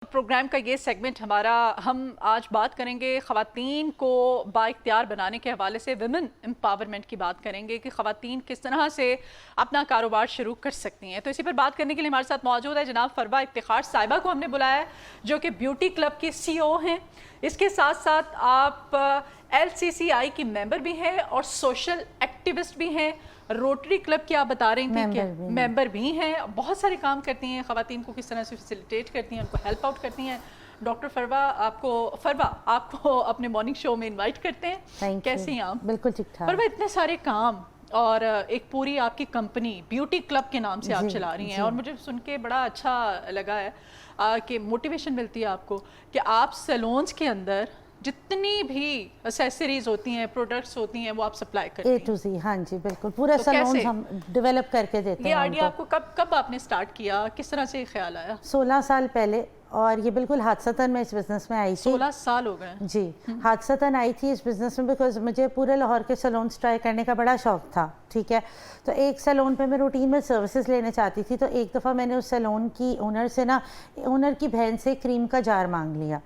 Programme کا یہ segment ہمارا ہم آج بات کریں گے خواتین کو بااختیار بنانے کے حوالے سے ویمن امپاورمنٹ کی بات کریں گے کہ خواتین کس طرح سے اپنا کاروبار شروع کر سکتی ہیں. تو اسی پر بات کرنے کے لیے ہمارے ساتھ موجود ہے جناب فروا افتخار صاحبہ کو ہم نے بلایا ہے جو کہ بیوٹی کلب کی سی او ہیں. اس کے ساتھ ساتھ آپ LCCI کی ممبر بھی ہیں اور سوشل ایکٹیوسٹ بھی ہیں. روٹری کلب کی آپ بتا رہی تھیں کہ ممبر بھی ہیں. بہت سارے کام کرتی ہیں, خواتین کو کس طرح سے فیسیلیٹیٹ کرتی ہیں, ان کو ہیلپ آؤٹ کرتی ہیں. ڈاکٹر فروا آپ کو اپنے مارننگ شو میں انوائٹ کرتے ہیں. کیسی ہیں آپ؟ بالکل ٹھیک ٹھاک. فروا اتنے سارے کام اور ایک پوری آپ کی کمپنی بیوٹی کلب کے نام سے آپ چلا رہی ہیں اور مجھے سن کے بڑا اچھا لگا ہے کہ موٹیویشن ملتی ہے آپ کو کہ آپ سیلونز کے اندر جتنی بھی ایسیسریز ہوتی ہیں, پروڈکٹس ہوتی ہیں, وہ آپ سپلائی کرتی ہیں. A to Z, ہاں جی بالکل. پورا سیلون ہم ڈیولپ کر کے دیتے ہیں. یہ آئیڈیا آپ کو کب آپ نے سٹارٹ کیا, کس طرح سے خیال آیا؟ 16 سال پہلے, اور یہ بالکل حادثتاً میں اس بزنس میں آئی تھی. 16 سال ہو گئے؟ جی حادثتاً آئی تھی اس بزنس میں بیکاز مجھے پورے لاہور کے سیلونس ٹرائی کرنے کا بڑا شوق تھا. ٹھیک ہے, تو ایک سیلون پہ میں روٹین میں سروسز لینا چاہتی تھی. تو ایک دفعہ میں نے اس سیلون کی اونر کی بہن سے کریم کا جار مانگ لیا.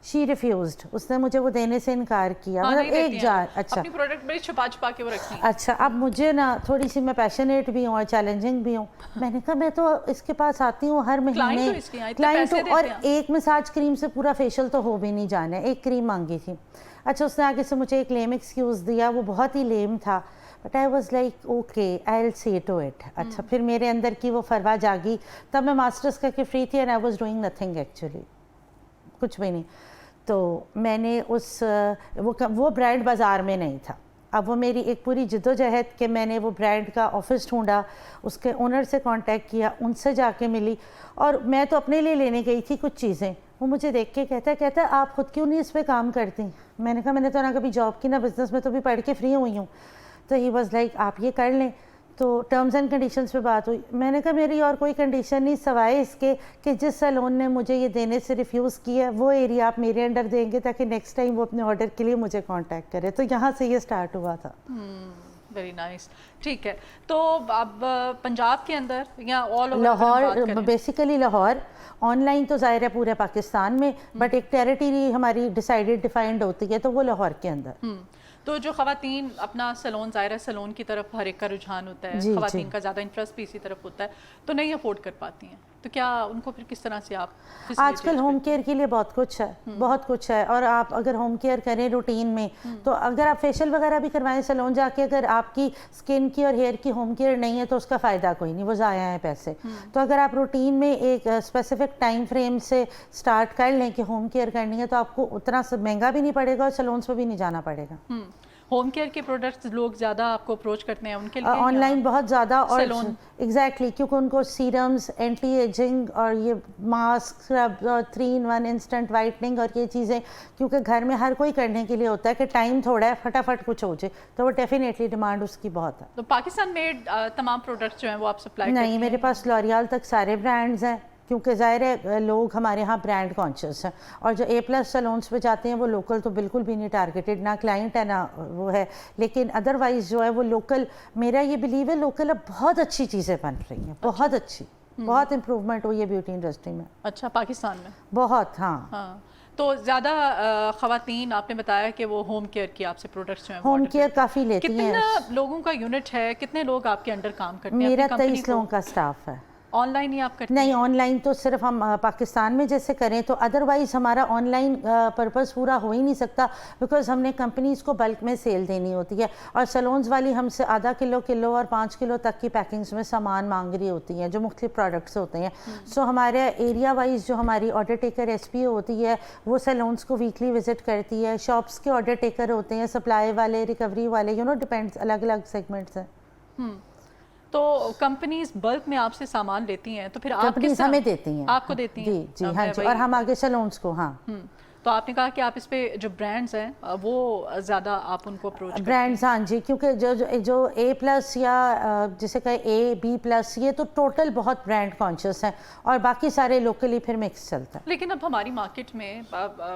شی ریفیوزڈ, اس نے مجھے وہ دینے سے انکار کیا. مطلب ایک جار. اچھا, اپنی پروڈکٹ بڑی چھپا کے وہ رکھتی ہیں. اچھا, اب مجھے نا تھوڑی سی میں پیشنیٹ بھی ہوں اور چیلنجنگ بھی ہوں. میں نے کہا میں تو اس کے پاس آتی ہوں ہر مہینے کلائنٹ, اور ایک مساج کریم سے پورا فیشیل تو ہو بھی نہیں جانا ہے. ایک کریم مانگی تھی. اچھا, اس نے آگے سے مجھے ایک لیم ایکسکیوز دیا, وہ بہت ہی لیم تھا, but I was like okay I will see to it. اچھا, پھر میرے اندر کی وہ فروا جاگی. تب میں ماسٹرز کر کے فری تھی and I was doing nothing actually, کچھ بھی نہیں. تو میں نے وہ برانڈ بازار میں نہیں تھا. اب وہ میری ایک پوری جدوجہد کہ میں نے وہ برانڈ کا آفس ڈھونڈا, اس کے اونر سے کانٹیکٹ کیا, ان سے جا کے ملی, اور میں تو اپنے لیے لینے گئی تھی کچھ چیزیں. وہ مجھے دیکھ کے کہتا ہے آپ خود کیوں نہیں اس پہ کام کرتی؟ میں نے کہا میں نے تو نہ کبھی جاب کی نہ بزنس میں, تو بھی پڑھ کے فری ہوئی ہوں. تو ہی واز لائک آپ یہ کر لیں. تو ٹرمز اینڈ کنڈیشنز پہ بات ہوئی. میں نے کہا میری اور کوئی کنڈیشن نہیں سوائے اس کے کہ جس سیلون نے مجھے یہ دینے سے ریفیوز کیا وہ ایریا آپ میرے انڈر دیں گے تاکہ نیکسٹ ٹائم وہ اپنے آرڈر کے لیے مجھے کانٹیکٹ کرے. تو یہاں سے یہ سٹارٹ ہوا تھا. Very nice. ٹھیک ہے, تو اب پنجاب کے اندر یا all over Lahore, basically Lahore, on line تو ظاہر ہے پورے پاکستان میں, بٹ ایک ٹیریٹری ہماری ڈیسائیڈڈ ڈیفائنڈ ہوتی ہے, تو وہ لاہور کے اندر. تو جو خواتین اپنا سیلون, ظاہر سیلون کی طرف ہر ایک کا رجحان ہوتا ہے, خواتین کا زیادہ انٹرسٹ بھی اسی طرف ہوتا ہے, تو نہیں افورڈ کر پاتی ہیں, تو کیا ان کو پھر کس طرح سے آپ؟ آج کل ہوم کیئر کے لیے بہت کچھ ہے, بہت کچھ ہے. اور آپ اگر ہوم کیئر کریں روٹین میں, تو اگر آپ فیشیل وغیرہ بھی کروائیں سیلون جا کے, اگر آپ کی اسکن کی اور ہیئر کی ہوم کیئر نہیں ہے تو اس کا فائدہ کوئی نہیں, وہ ضائع ہے پیسے. تو اگر آپ روٹین میں ایک اسپیسیفک ٹائم فریم سے سٹارٹ کر لیں کہ ہوم کیئر کرنی ہے, تو آپ کو اتنا مہنگا بھی نہیں پڑے گا اور سیلونس پہ بھی نہیں جانا پڑے گا. ہوم کیئر کے پروڈکٹس لوگ زیادہ آپ کو اپروچ کرتے ہیں ان کے لیے آن لائن بہت زیادہ, اور ایگزیکٹلی کیونکہ ان کو سیرمز, اینٹی ایجنگ, اور یہ ماسک, اسکرب, اور 3-in-1 انسٹنٹ وائٹننگ, اور یہ چیزیں کیونکہ گھر میں ہر کوئی کرنے کے لیے ہوتا ہے کہ ٹائم تھوڑا ہے, فٹافٹ کچھ ہو جائے, تو وہ ڈیفینیٹلی ڈیمانڈ اس کی بہت ہے. تو پاکستان میڈ تمام پروڈکٹس جو ہیں وہ آپ سپلائی کرتے ہیں؟ نہیں, میرے پاس لوریال تک سارے برانڈز ہیں, کیونکہ ظاہر ہے لوگ ہمارے ہاں برانڈ کانشیس ہیں. اور جو A+ سیلونس پہ جاتے ہیں وہ لوکل تو بالکل بھی نہیں ٹارگیٹڈ, نہ کلائنٹ ہے نہ وہ ہے. لیکن ادروائز جو ہے وہ لوکل, میرا یہ بلیو ہے لوکل اب بہت اچھی چیزیں بن رہی ہیں, بہت اچھی, بہت امپروومنٹ ہوئی ہے بیوٹی انڈسٹری میں. اچھا, پاکستان میں بہت. ہاں, تو زیادہ خواتین آپ نے بتایا کہ وہ ہوم کیئر کی آپ سے پروڈکٹس جو ہیں ہوم کیئر کافی لیتی ہیں. کتنا لوگوں کا یونٹ ہے, کتنے لوگ آپ کے انڈر کام کرتے ہیں؟ میرا 23 لوگوں کا سٹاف ہے. آن لائن ہی آپ کرتے ہیں؟ نہیں, آن لائن تو صرف ہم پاکستان میں جیسے کریں, تو ادروائز ہمارا آن لائن پرپز پورا ہو ہی نہیں سکتا, بیکاز ہم نے کمپنیز کو بلک میں سیل دینی ہوتی ہے, اور سیلونز والی ہم سے آدھا کلو اور 5 کلو تک کی پیکنگز میں سامان مانگ رہی ہوتی ہیں جو مختلف پروڈکٹس ہوتے ہیں. سو ہمارے ایریا وائز جو ہماری آرڈر ٹیکر SPO ہوتی ہے وہ سیلونز کو ویکلی وزٹ کرتی ہے. شاپس کے آرڈر ٹیکر ہوتے ہیں, سپلائی والے, ریکوری والے, ڈیپینڈس, الگ الگ سیگمنٹس ہیں. تو کمپنیز بلک میں آپ سے سامان لیتی ہیں, تو پھر آپ کمپنیز ہمیں دیتی ہیں, آپ کو دیتی ہیں؟ جی ہاں جی, اور ہم آگے سیلونز کو. ہاں, تو آپ نے کہا کہ آپ اس پہ جو برانڈز ہیں وہ زیادہ آپ ان کو اپروچ برانڈز، ہاں جی، کیونکہ جو A+ یا جسے کہ A B+، یہ تو ٹوٹل بہت برانڈ کانشیس ہیں اور باقی سارے لوکلی پھر مکس چلتا ہے. لیکن اب ہماری مارکیٹ میں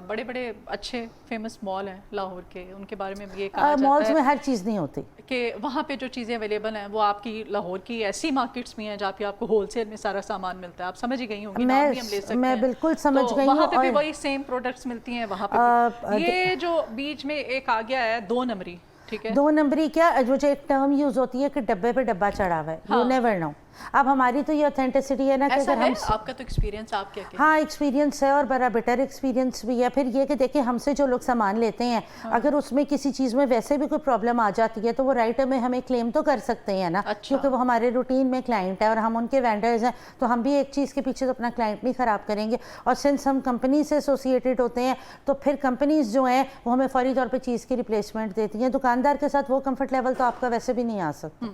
بڑے بڑے اچھے فیمس مال ہیں لاہور کے، ان کے بارے میں بھی یہ کہا جاتا ہے مالز میں ہر چیز نہیں ہوتی کہ وہاں پہ جو چیزیں اویلیبل ہیں وہ آپ کی لاہور کی ایسی مارکیٹس بھی ہیں جہاں پہ آپ کو ہول سیل میں سارا سامان ملتا ہے. آپ سمجھ گئی ہوں گی، نام بھی ہم لے سکتے ہیں. میں بالکل سمجھ گئی ہوں. وہاں پہ بھی وہی سیم پروڈکٹس ملتی ہیں وہاں پہ. یہ جو بیچ میں ایک آ گیا ہے 2 نمبری، ٹھیک ہے، 2 نمبری کیا جو ایک ٹرم یوز ہوتی ہے کہ ڈبے پہ ڈبہ چڑھا ہوا ہے، یو نیور نو. اب ہماری تو یہ اوتھینٹسٹی ہے نا کہ اگر ہم، آپ کا تو ایکسپیرینس آپ کیا ہاں ایکسپیرینس ہے اور بڑا بیٹر ایکسپیرینس بھی ہے. پھر یہ کہ دیکھیں ہم سے جو لوگ سامان لیتے ہیں اگر اس میں کسی چیز میں ویسے بھی کوئی پرابلم آ جاتی ہے تو وہ رائٹ میں ہمیں کلیم تو کر سکتے ہیں نا، کیونکہ وہ ہمارے روٹین میں کلائنٹ ہے اور ہم ان کے وینڈرز ہیں، تو ہم بھی ایک چیز کے پیچھے تو اپنا کلائنٹ نہیں خراب کریں گے. اور سنس ہم کمپنی سے ایسوسیٹیڈ ہوتے ہیں تو پھر کمپنیز جو ہیں وہ ہمیں فوری طور پہ چیز کی ریپلیسمنٹ دیتی ہیں. دکاندار کے ساتھ وہ کمفرٹ لیول تو آپ کا ویسے بھی نہیں آ سکتا.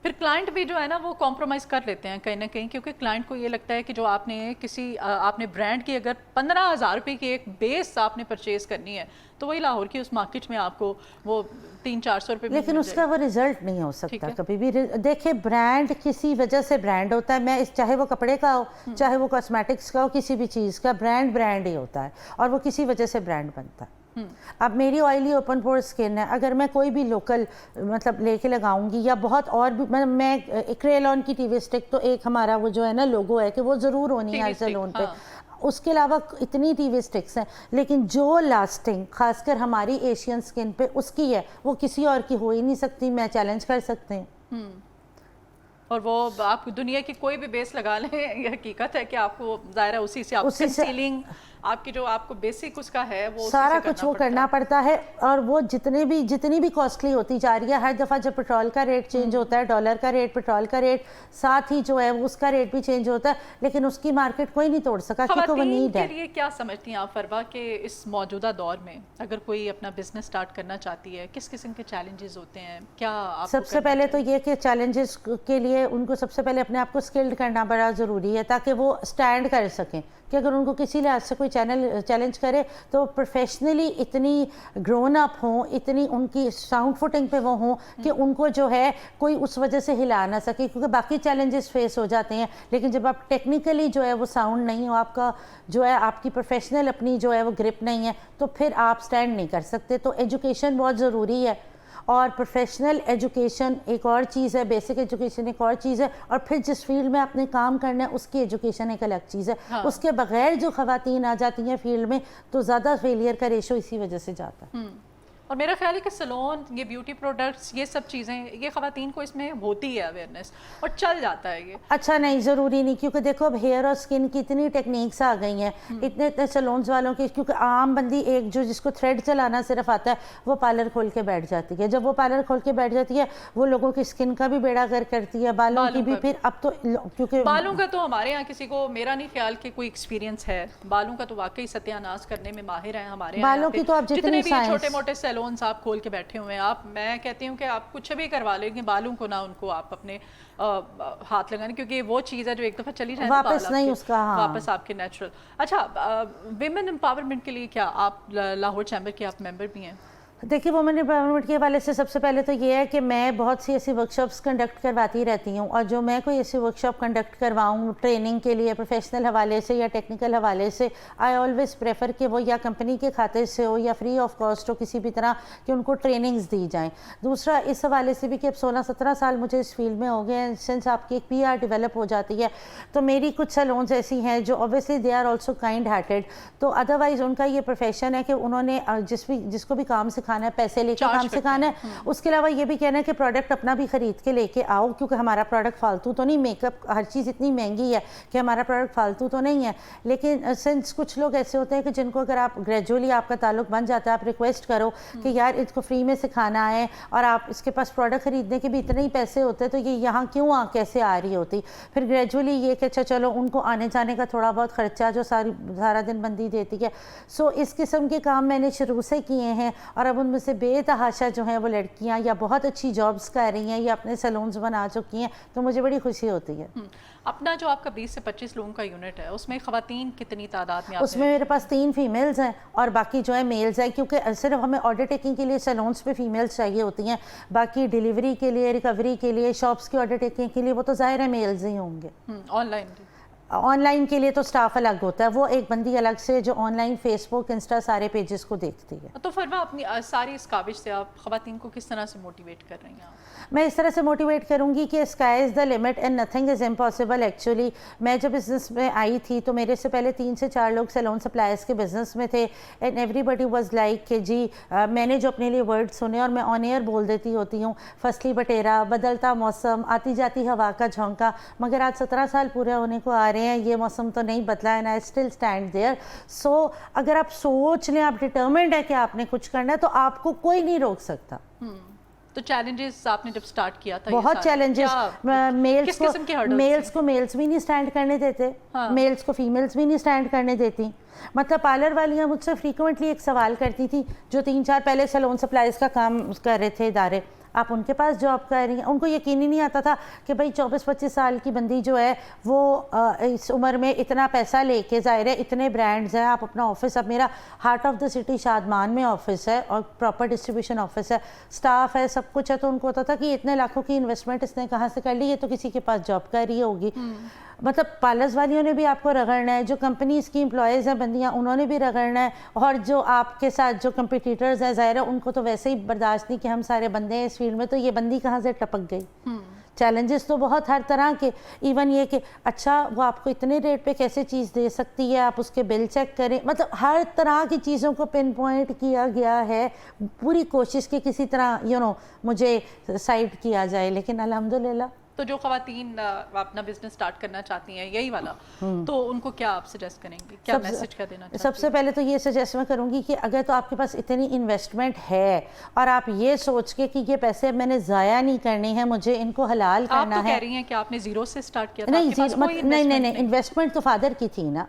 پھر کلائنٹ بھی جو ہے نا وہ کمپرومائز کر لیتے ہیں کہیں نہ کہیں، کیونکہ کلائنٹ کو یہ لگتا ہے کہ جو آپ نے آپ نے برانڈ کی اگر 15,000 روپے کی ایک بیس آپ نے پرچیز کرنی ہے تو وہی لاہور کی اس مارکیٹ میں آپ کو وہ 300-400 روپے، لیکن اس کا وہ ریزلٹ نہیں ہو سکتا کبھی بھی. دیکھیں برانڈ کسی وجہ سے برانڈ ہوتا ہے، میں چاہے وہ کپڑے کا ہو چاہے وہ کاسمیٹکس کا ہو، کسی بھی چیز کا برانڈ ہی ہوتا ہے اور وہ کسی وجہ سے برانڈ بنتا ہے. اب میری آئلی اوپن پور اسکن ہے، اگر میں کوئی بھی لوکل مطلب لے کے لگاؤں گی یا بہت اور بھی، میں کریلون کی ٹی وی اسٹک تو ایک ہمارا وہ جو ہے نا لوگو ہے کہ وہ ضرور ہونی ہے سیلون پہ. اس کے علاوہ اتنی ٹی وی اسٹکس ہیں لیکن جو لاسٹنگ خاص کر ہماری ایشین اسکن پہ اس کی ہے وہ کسی اور کی ہو ہی نہیں سکتی. میں چیلنج کر سکتے ہیں. اور وہ آپ دنیا کی کوئی بھی بیس لگا لیں، یہ حقیقت ہے کہ آپ کو ظاہر ہے اسی سے آپ کنسیلنگ آپ کی جو آپ کو بیسک اس کا ہے وہ سارا کچھ وہ کرنا پڑتا ہے. اور وہ جتنی بھی کاسٹلی ہوتی جا رہی ہے، ہر دفعہ جب پیٹرول کا ریٹ چینج ہوتا ہے، ڈالر کا ریٹ، پیٹرول کا ریٹ، ساتھ ہی جو ہے اس کا ریٹ بھی چینج ہوتا ہے، لیکن اس کی مارکیٹ کوئی نہیں توڑ سکا کیونکہ وہ نیڈ ہے. خواتین کے لیے کیا سمجھتی ہیں آپ فروا کہ اس موجودہ دور میں اگر کوئی اپنا بزنس سٹارٹ کرنا چاہتی ہے کس قسم کے چیلنجز ہوتے ہیں؟ کیا سب سے پہلے تو یہ کہ چیلنجز کے لیے ان کو سب سے پہلے اپنے آپ کو اسکلڈ کرنا بڑا ضروری ہے تاکہ وہ اسٹینڈ کر سکیں کہ اگر ان کو کسی لحاظ سے کوئی چیلنج کرے تو پروفیشنلی اتنی گرون اپ ہوں، اتنی ان کی ساؤنڈ فوٹنگ پہ وہ ہوں کہ ان کو جو ہے کوئی اس وجہ سے ہلا نہ سکے. کیونکہ باقی چیلنجز فیس ہو جاتے ہیں لیکن جب آپ ٹیکنیکلی جو ہے وہ ساؤنڈ نہیں ہو، آپ کا جو ہے آپ کی پروفیشنل اپنی جو ہے وہ گرپ نہیں ہے تو پھر آپ اسٹینڈ نہیں کر سکتے. تو ایجوکیشن بہت ضروری ہے اور پروفیشنل ایجوکیشن ایک اور چیز ہے، بیسک ایجوکیشن ایک اور چیز ہے، اور پھر جس فیلڈ میں آپ نے کام کرنا ہے اس کی ایجوکیشن ایک الگ چیز ہے. اس کے بغیر جو خواتین آ جاتی ہیں فیلڈ میں تو زیادہ فیلئر کا ریشو اسی وجہ سے جاتا ہے. اور میرا خیال ہے کہ سلون، یہ بیوٹی پروڈکٹس، یہ سب چیزیں یہ خواتین کو اس میں ہوتی ہے اویئرنیس اور چل جاتا ہے یہ. اچھا نہیں، ضروری نہیں، کیونکہ دیکھو اب ہیئر اور سکن کی اتنی ٹیکنیکس آ گئی ہیں، اتنے سلونز والوں کی، کیونکہ عام بندی ایک جس کو تھریڈ چلانا صرف آتا ہے وہ پارلر کھول کے بیٹھ جاتی ہے. جب وہ پارلر کھول کے بیٹھ جاتی ہے وہ لوگوں کی سکن کا بھی بیڑا غرق کرتی ہے، بالوں کی بھی. پھر اب تو کیونکہ بالوں کا تو ہمارے یہاں کسی کو، میرا نہیں خیال کہ کوئی ایکسپیرینس ہے بالوں کا، تو واقعی ستیہ ناش کرنے میں ماہر ہیں ہمارے یہاں. بالوں کی تو آپ جتنے بھی چھوٹے موٹے سیلونز آپ کھول کے بیٹھے ہوئے ہیں، میں کہتی ہوں کہ آپ کچھ بھی کروا لیں گے بالوں کو، نہ ان کو آپ اپنے ہاتھ لگانے، کیونکہ وہ چیز ہے جو ایک دفعہ چلی جائے واپس نہیں اس کا، واپس آپ کے نیچرل. اچھا، ویمن امپاورمنٹ کے لیے کیا آپ لاہور چیمبر کے آپ ممبر بھی ہیں؟ دیکھیے وومن امپاورمنٹ کے حوالے سے سب سے پہلے تو یہ ہے کہ میں بہت سی ایسی ورکشاپس کنڈکٹ کرواتی رہتی ہوں، اور جو میں کوئی ایسی ورکشاپ کنڈکٹ کرواؤں ٹریننگ کے لیے پروفیشنل حوالے سے یا ٹیکنیکل حوالے سے، آئی آلویز پریفر کہ وہ یا کمپنی کے کھاتے سے ہو یا فری آف کاسٹ ہو کسی بھی طرح کہ ان کو ٹریننگز دی جائیں. دوسرا اس حوالے سے بھی کہ اب 16-17 سال مجھے اس فیلڈ میں ہو گئے ہیں، سنس آپ کی ایک PR ڈیولپ ہو جاتی ہے تو میری کچھ سیلونز ایسی ہیں جو obviously they are also kind hearted, تو ادروائز ان کا یہ پروفیشن ہے کہ انہوں نے جس کو بھی کام سکھانا ہے پیسے لے کے کام سکھانا ہے. اس کے علاوہ یہ بھی کہنا ہے کہ پروڈکٹ اپنا بھی خرید کے لے کے آؤ، کیونکہ ہمارا پروڈکٹ فالتو تو نہیں، میک اپ ہر چیز اتنی مہنگی ہے کہ ہمارا پروڈکٹ فالتو تو نہیں ہے. لیکن سنس کچھ لوگ ایسے ہوتے ہیں کہ جن کو اگر آپ گریجولی آپ کا تعلق بن جاتا ہے، آپ ریکویسٹ کرو کہ یار اس کو فری میں سکھانا ہے اور آپ اس کے پاس پروڈکٹ خریدنے کے بھی اتنے ہی پیسے ہوتے تو یہ یہاں کیوں کیسے آ رہی ہوتی. پھر گریجولی یہ کہ اچھا چلو ان کو آنے جانے کا تھوڑا بہت خرچہ جو سارا دن بندی دیتی ہے. سو اس قسم کے کام میں نے شروع سے کیے ہیں اور اب اب ان میں سے بے تحاشا جو ہیں وہ لڑکیاں یا بہت اچھی جابس کر رہی ہیں یا اپنے سیلونز بنا چکی ہیں، تو مجھے بڑی خوشی ہوتی ہے۔ اپنا جو آپ کا 20 سے 25 لوگوں کا یونٹ ہے، اس میں خواتین کتنی تعداد میں آتے ہیں؟ اس میں میرے پاس 3 فیمیلز ہیں اور باقی جو ہے میلز ہیں، کیونکہ صرف ہمیں آرڈر ٹیکنگ کے لیے سیلونز پہ فیمیلز چاہیے ہوتی ہیں، باقی ڈیلیوری کے لیے، ریکوری کے لیے، شاپس کی آرڈر ٹیکنگ کے لیے وہ تو ظاہر ہے میلز ہی ہوں گے۔ آن لائن کے لیے تو سٹاف الگ ہوتا ہے، وہ ایک بندی الگ سے جو online Facebook, Insta سارے پیجز کو دیکھتی ہے۔ تو فروا اپنی ساری اس کاوش سے آپ خواتین کو کس طرح سے موٹیویٹ کر رہی ہیں؟ میں اس طرح سے موٹیویٹ کروں گی کہ sky is the limit and nothing is impossible. Actually میں جب بزنس میں آئی تھی تو میرے سے پہلے 3 سے 4 لوگ سیلون سپلائرس کے بزنس میں تھے، and everybody was like کہ جی میں نے جو اپنے لیے ورڈ سنے اور میں آن ایئر بول دیتی ہوتی ہوں، فصلی بٹیرا، بدلتا موسم، آتی جاتی ہوا کا جھونکا، مگر آج 17 سال پورے ہونے کو آ رہے ہیں، یہ موسم تو نہیں بدلا، and I still stand there. So اگر آپ سوچ لیں، آپ ڈٹرمنڈ ہے کہ آپ نے کچھ کرنا ہے، تو آپ کو کوئی نہیں روک سکتا۔ تو چیلنجز آپ نے جب سٹارٹ کیا تھا، بہت چیلنجز، میلز کو میلز بھی نہیں سٹینڈ کرنے دیتے، میلز کو فیمیلز بھی نہیں سٹینڈ کرنے دیتی۔ مطلب پارلر والیاں مجھ سے فریکوینٹلی ایک سوال کرتی تھی جو 3-4 پہلے سیلون سپلائرز کا کام کر رہے تھے ادارے، آپ ان کے پاس جاب کر رہی ہیں؟ ان کو یقین ہی نہیں آتا تھا کہ بھائی 24-25 سال کی بندی جو ہے وہ اس عمر میں اتنا پیسہ لے کے، ظاہر ہے اتنے برانڈز ہیں، آپ اپنا آفس، اب میرا heart of the city Shadman میں آفس ہے اور پراپر ڈسٹریبیوشن آفس ہے، سٹاف ہے، سب کچھ ہے، تو ان کو ہوتا تھا کہ اتنے لاکھوں کی انویسٹمنٹ اس نے کہاں سے کر لی، یہ تو کسی کے پاس جاب کر رہی ہوگی۔ مطلب پارلرز والیوں نے بھی آپ کو رگڑنا ہے، جو کمپنیز کی امپلائیز ہیں بندیاں، انہوں نے بھی رگڑنا ہے، اور جو آپ کے ساتھ جو کمپیٹیٹرز ہیں، ظاہر ہے ان کو تو ویسے ہی برداشت نہیں کہ ہم سارے بندے ہیں اس فیلڈ میں، تو یہ بندی کہاں سے ٹپک گئی۔ چیلنجز تو بہت ہر طرح کے، ایون یہ کہ اچھا وہ آپ کو اتنے ریٹ پہ کیسے چیز دے سکتی ہے، آپ اس کے بل چیک کریں، مطلب ہر طرح کی چیزوں کو پن پوائنٹ کیا گیا ہے، پوری کوشش کی کسی طرح مجھے سائڈ کیا جائے، لیکن الحمدللہ۔ تو جو خواتین اپنا بزنس سٹارٹ کرنا چاہتی ہیں یہی والا، تو ان کو کیا آپ سجیسٹ کریں گی، کیا میسج کیا دینا چاہتی ہیں؟ سب سے پہلے تو یہ سجیسٹ میں کروں گی کہ اگر تو آپ کے پاس اتنی انویسٹمنٹ ہے اور آپ یہ سوچ کے کہ یہ پیسے میں نے ضائع نہیں کرنے ہیں، مجھے ان کو حلال کرنا ہے۔ آپ تو کہہ رہی ہیں کہ آپ نے زیرو سے سٹارٹ کیا تھا، نہیں، انویسٹمنٹ تو فادر کی تھی نا۔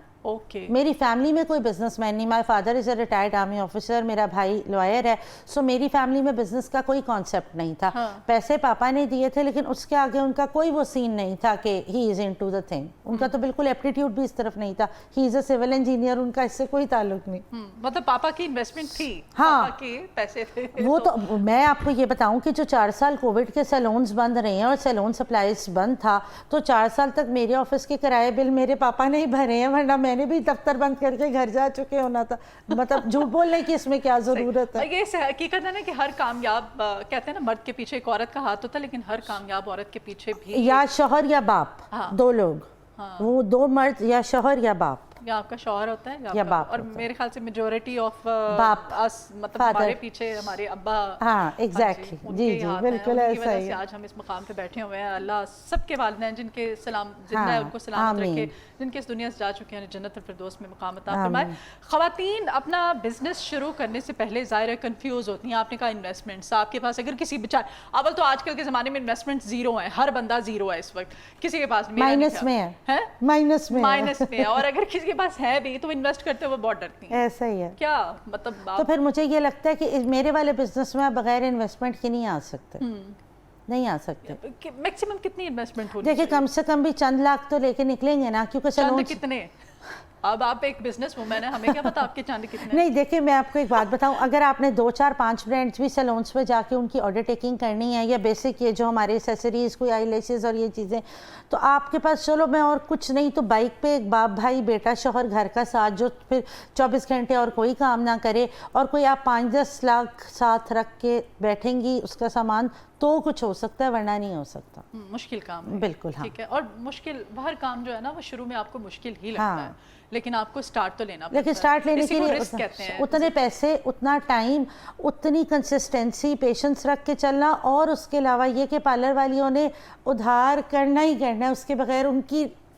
میری فیملی میں کوئی بزنس مین نہیں، my father is a retired army officer, میرا بھائی لائر ہے، سو میری فیملی میں بزنس کا کوئی کانسیپٹ نہیں تھا۔ پیسے پاپا نے دیے تھے، لیکن اس کے آگے ان کا کوئی وہ سین نہیں تھا کہ ہی از انٹو دا تھنگ، ان کا تو بالکل ایپٹیٹیوڈ بھی اس طرف نہیں تھا، ہی از اے سول انجینئر، ان کا اس سے کوئی تعلق نہیں۔ مطلب پاپا کی انویسٹمنٹ تھی، ہاں پاپا کے پیسے تھے۔ وہ تو میں آپ کو یہ بتاؤں کہ جو 4 سال کووڈ کے سیلونز بند رہے ہیں اور سیلون سپلائز بند تھا، تو 4 سال تک میرے آفس کے کرائے بل میرے پاپا نے ہی بھرے ہیں، ورنہ میں نے بھی دفتر بند کر کے گھر جا چکے ہونا تھا۔ مطلب جھوٹ بولنے کی اس میں کیا ضرورت ہے؟ یہ حقیقت ہے نا کہ ہر کامیاب، کہتے ہیں نا مرد کے پیچھے ایک عورت کا ہاتھ ہوتا ہے، لیکن ہر کامیاب عورت کے پیچھے بھی یا شوہر یا باپ، 2 لوگ، وہ 2 مرد، یا شوہر یا باپ، یا آپ کا شوہر ہوتا ہے یا باپ، اور میرے خیال سے میجورٹی آف باپ، مطلب ہمارے پیچھے ہمارے ابا۔ ہاں ایگزیکٹلی، جی جی بالکل ایسا ہی۔ آج ہم اس مقام پہ بیٹھے ہوئے ہیں، اللہ سب کے والدین جن کے سلام زندہ ہے ان کو سلامت رکھے، جن کے اس دنیا سے جا چکے ہیں جنت الفردوس میں مقام عطا فرمائے۔ خواتین اپنا بزنس شروع کرنے سے پہلے ظاہر کنفیوز ہوتی ہیں، آپ نے کہا انویسٹمنٹس، آپ کے پاس اگر کسی اول تو آج کل کے زمانے میں انویسٹمنٹ زیرو ہے، ہر بندہ زیرو ہے اس وقت، کسی کے پاس مائنس میں ہے، مائنس میں، اور اگر کسی کے پاس ہے بھی تو انویسٹ کرتے ہوئے بہت ڈرتی ہیں۔ ایسا ہی ہے کیا مطلب؟ تو پھر مجھے یہ لگتا ہے کہ میرے والے بزنس میں آپ بغیر انویسٹمنٹ کے نہیں آ سکتے، نہیں آ سکتے۔ میکسیمم کتنی انویسٹمنٹ ہوتی؟ دیکھیں کم سے کم بھی چند لاکھ تو لے کے نکلیں گے نا، کیونکہ چند کتنے؟ اب آپ ایک بزنس وومن ہے، ہمیں کیا پتا آپ کے چاند کتنے؟ نہیں دیکھیں میں آپ کو ایک بات بتاؤں، اگر آپ نے 2-4-5 برانڈز بھی سیلونس پہ جا کے ان کی آرڈر ٹیکنگ کرنی ہے، یا بیسک یہ جو ہمارے ایسیسریز، کوئی آئی لیشز اور یہ چیزیں، تو آپ کے پاس چلو میں اور کچھ نہیں تو بائک پہ ایک باپ بھائی بیٹا شوہر گھر کا ساتھ، جو پھر 24 گھنٹے اور کوئی کام نہ کرے، اور کوئی آپ 5-10 لاکھ ساتھ رکھ کے بیٹھیں گی اس کا سامان، تو کچھ ہو سکتا ہے، ورنہ نہیں ہو سکتا۔ مشکل کام ہے، بالکل ہاں، ٹھیک ہے۔ اور مشکل ہر کام جو ہے نا وہ شروع میں آپ کو مشکل ہی لگتا ہے، لیکن آپ کو سٹارٹ تو لینا پڑتا ہے۔ لیکن سٹارٹ لینے کے لیے اتنے پیسے، اتنا ٹائم، اتنی کنسسٹنسی، پیشنس رکھ کے چلنا، اور اس کے علاوہ یہ کہ پارلر والیوں نے ادھار کرنا ہی کرنا ہے، اس کے بغیر ان کی